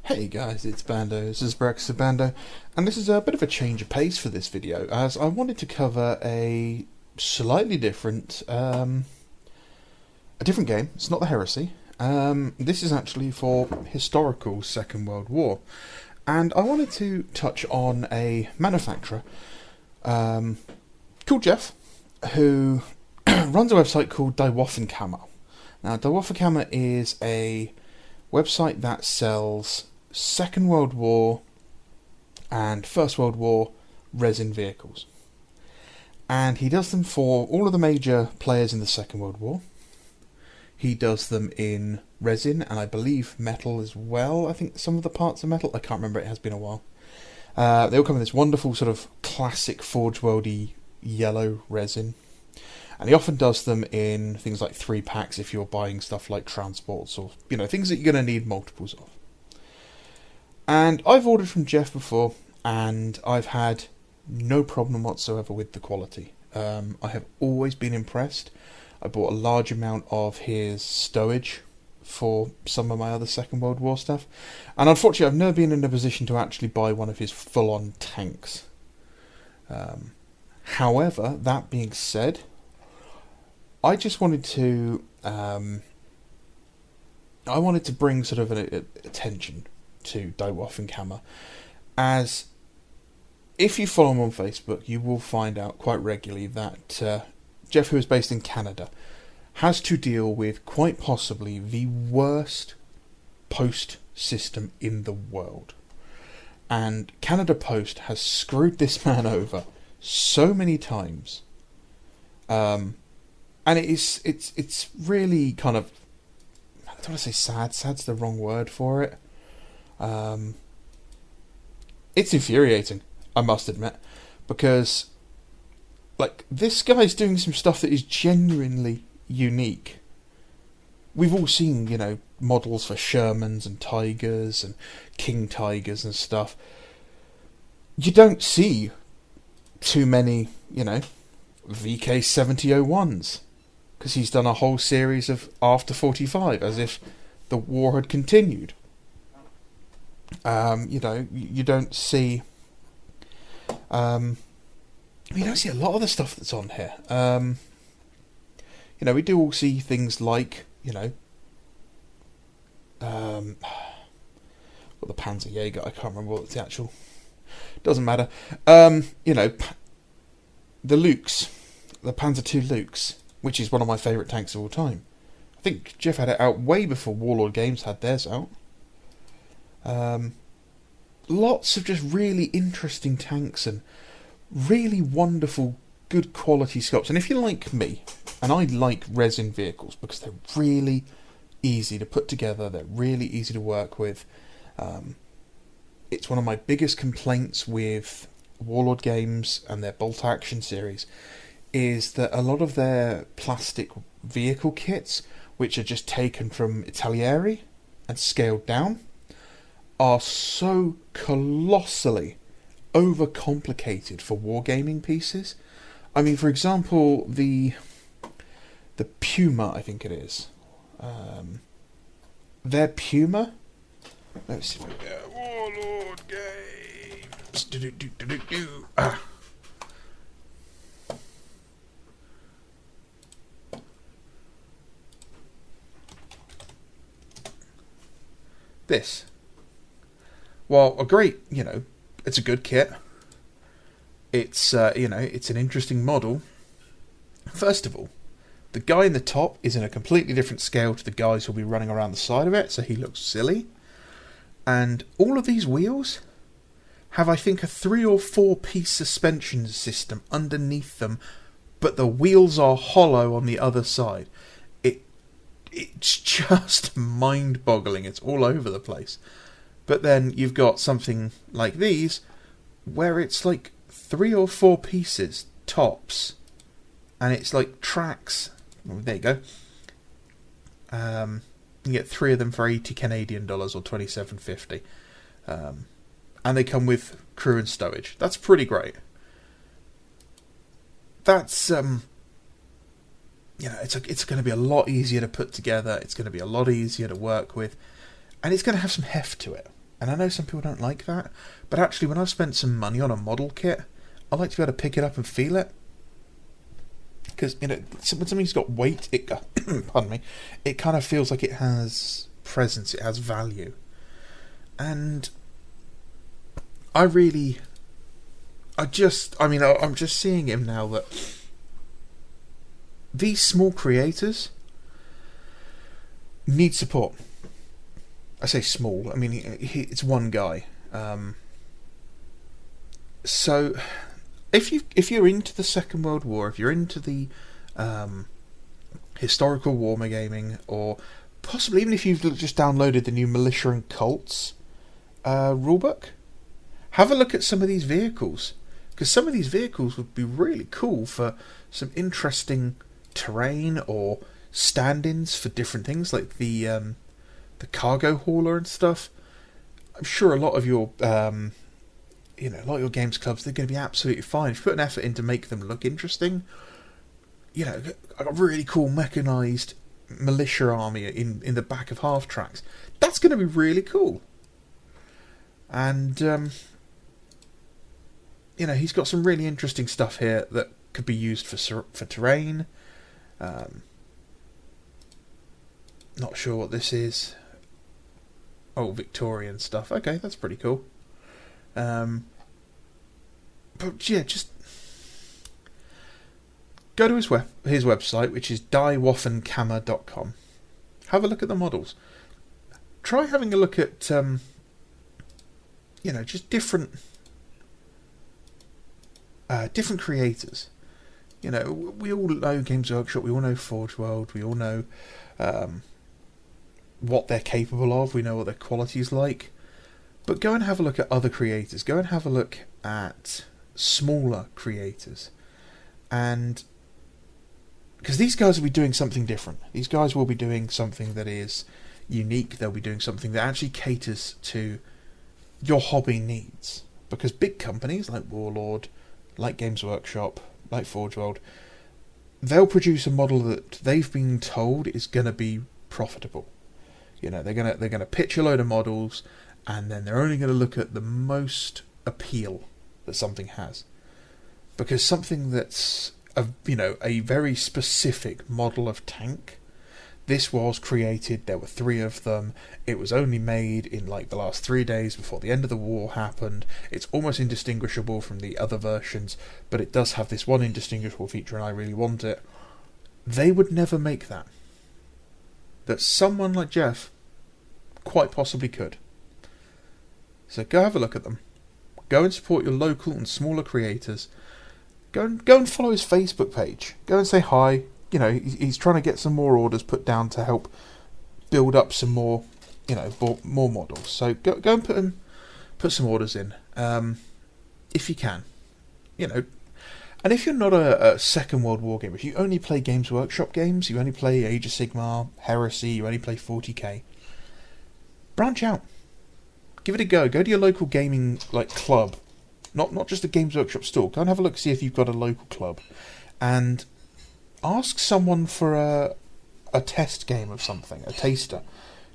Hey guys, it's Bando, this is Breakfast of Bando, and this is a bit of a change of pace for this video, as I wanted to cover a slightly different, a different game. It's not the Heresy. This is actually for historical Second World War, and I wanted to touch on a manufacturer called Jeff, who runs a website called Die Waffenkammer. Now, Die Waffenkammer is a website that sells Second World War and First World War resin vehicles. And he does them for all of the major players in the Second World War. He does them in resin and I believe metal as well. I think some of the parts are metal. I can't remember, it has been a while. They all come in this wonderful sort of classic Forge World-y yellow resin. And he often does them in things like 3-packs if you're buying stuff like transports or, things that you're going to need multiples of. And I've ordered from Jeff before, and I've had no problem whatsoever with the quality. I have always been impressed. I bought a large amount of his stowage for some of my other Second World War stuff. And unfortunately, I've never been in a position to actually buy one of his full-on tanks. However, that being said, I just wanted to bring sort of an attention to Die Waffenkammer, as if you follow him on Facebook, you will find out quite regularly that Jeff, who is based in Canada, has to deal with quite possibly the worst post system in the world. And Canada Post has screwed this man over so many times. And it's really kind of, I don't want to say sad. Sad's the wrong word for it. It's infuriating, I must admit, because this guy's doing some stuff that is genuinely unique. We've all seen, models for Shermans and Tigers and King Tigers and stuff. You don't see too many, VK7001s. Because he's done a whole series of After 45, as if the war had continued. You don't see... you don't see a lot of the stuff that's on here. We do all see things like, the Panzerjäger, I can't remember what the actual... Doesn't matter. The Lukes, the Panzer II Lukes, which is one of my favourite tanks of all time. I think Jeff had it out way before Warlord Games had theirs out. Lots of just really interesting tanks and really wonderful, good quality sculpts. And if you're like me, and I like resin vehicles because they're really easy to put together, they're really easy to work with. It's one of my biggest complaints with Warlord Games and their Bolt Action series, is that a lot of their plastic vehicle kits, which are just taken from Italieri and scaled down, are so colossally overcomplicated for wargaming pieces. I mean, for example, the Puma, I think it is. Their Puma... Let's see if I get Warlord Games. This. Well, a great, it's a good kit. It's, it's an interesting model. First of all, the guy in the top is in a completely different scale to the guys who'll be running around the side of it, so he looks silly. And all of these wheels have, I think, a 3 or 4 piece suspension system underneath them, but the wheels are hollow on the other side. It's just mind-boggling. It's all over the place. But then you've got something like these, where it's like 3 or 4 pieces, tops. And it's like tracks. Oh, there you go. You get 3 of them for 80 Canadian dollars or 27.50. And they come with crew and stowage. That's pretty great. That's it's going to be a lot easier to put together. It's going to be a lot easier to work with, and it's going to have some heft to it. And I know some people don't like that, but actually when I've spent some money on a model kit, I like to be able to pick it up and feel it. Because, you know, when something's got weight, pardon me, it kind of feels like it has presence, it has value. And I'm just seeing him now that these small creators need support. I say small, I mean, it's one guy. So, if you're into the Second World War, if you're into the historical wargaming, or possibly even if you've just downloaded the new Militia and Cults rulebook, have a look at some of these vehicles, because some of these vehicles would be really cool for some interesting terrain or stand-ins for different things, like the cargo hauler and stuff. I'm sure a lot of your a lot of your games clubs, they're going to be absolutely fine if you put an effort in to make them look interesting. You know, a really cool mechanised militia army in the back of half tracks. That's going to be really cool. And he's got some really interesting stuff here that could be used for terrain. Not sure what this is. Oh, Victorian stuff. Okay, that's pretty cool. But yeah, just go to his website, which is diewaffenkammer.com. Have a look at the models. Try having a look at just different creators. You know, we all know Games Workshop, we all know Forge World, we all know what they're capable of, we know what their quality is like. But go and have a look at other creators. Go and have a look at smaller creators. And because these guys will be doing something different. These guys will be doing something that is unique. They'll be doing something that actually caters to your hobby needs. Because big companies like Warlord, like Games Workshop, like Forge World, they'll produce a model that they've been told is going to be profitable. You know, they're gonna pitch a load of models, and then they're only going to look at the most appeal that something has. Because something that's a very specific model of tank, this was created, there were 3 of them, it was only made in like the last 3 days before the end of the war happened, it's almost indistinguishable from the other versions, but it does have this one indistinguishable feature and I really want it. They would never make that. That someone like Jeff quite possibly could. So go have a look at them. Go and support your local and smaller creators. Go and follow his Facebook page. Go and say hi. You know, he's trying to get some more orders put down to help build up some more, more models. So go and put some orders in, if you can. And if you're not a Second World War gamer, if you only play Games Workshop games, you only play Age of Sigmar, Heresy, you only play 40k, branch out. Give it a go. Go to your local gaming club. Not just a Games Workshop store. Go and have a look, see if you've got a local club. And ask someone for a test game of something, a taster.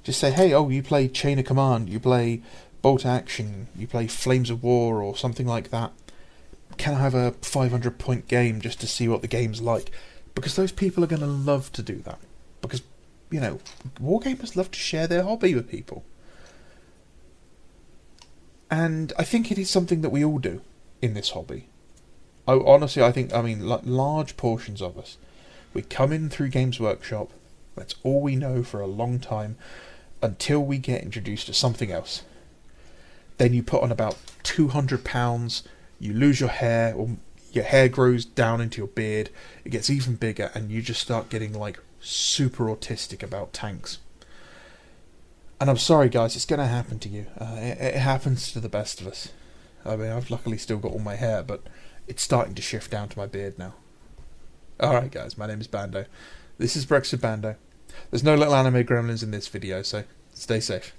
Just say, hey, you play Chain of Command, you play Bolt Action, you play Flames of War or something like that. Can I have a 500 point game just to see what the game's like? Because those people are going to love to do that. Because, wargamers love to share their hobby with people. And I think it is something that we all do in this hobby. Honestly, large portions of us. We come in through Games Workshop, that's all we know for a long time, until we get introduced to something else. Then you put on about 200 pounds, you lose your hair, or your hair grows down into your beard, it gets even bigger, and you just start getting super autistic about tanks. And I'm sorry guys, it's going to happen to you. It happens to the best of us. I mean, I've luckily still got all my hair, but it's starting to shift down to my beard now. Alright guys, my name is Bando. This is Brexit Bando. There's no little anime gremlins in this video, so stay safe.